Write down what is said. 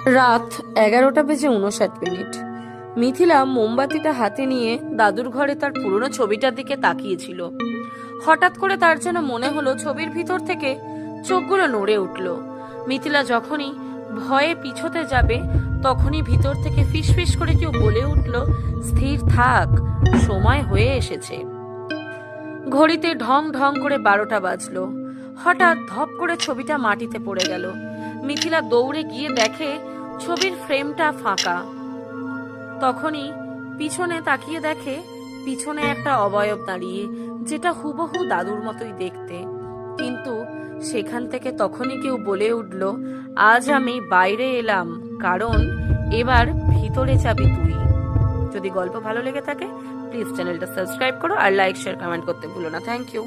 রাত 11:59। মিথিলা মোমবাতিটা হাতে নিয়ে দাদুর ঘরে তার পুরনো ছবিটার দিকে তাকিয়েছিল। হঠাৎ করে তার যেন মনে হলো ছবির ভিতর থেকে চোখগুলো নড়ে উঠল। মিথিলা যখনই ভয়ে পিছোতে যাবে তখনই ভিতর থেকে ফিসফিস করে কেউ বলে উঠল, স্থির থাক, সময় হয়ে এসেছে। ঘড়িতে ঢং ঢং করে 12টা বাজলো। হঠাৎ ধপ করে ছবিটা মাটিতে পড়ে গেল। মিথিলা দৌড়ে গিয়ে দেখে ছবির ফ্রেমটা ফাঁকা। তখনই পিছনে তাকিয়ে দেখে পিছনে একটা অবয়ব দাঁড়িয়ে, যেটা হুবহু দাদুর মতোই দেখতে। কিন্তু সেখান থেকে তখনই কেউ বলে উঠল, আজ আমি বাইরে এলাম, কারণ এবার ভিতরে যাবি তুই। যদি গল্প ভালো লেগে থাকে প্লিজ চ্যানেলটা সাবস্ক্রাইব করো আর লাইক শেয়ার কমেন্ট করতে ভুলো না। Thank you.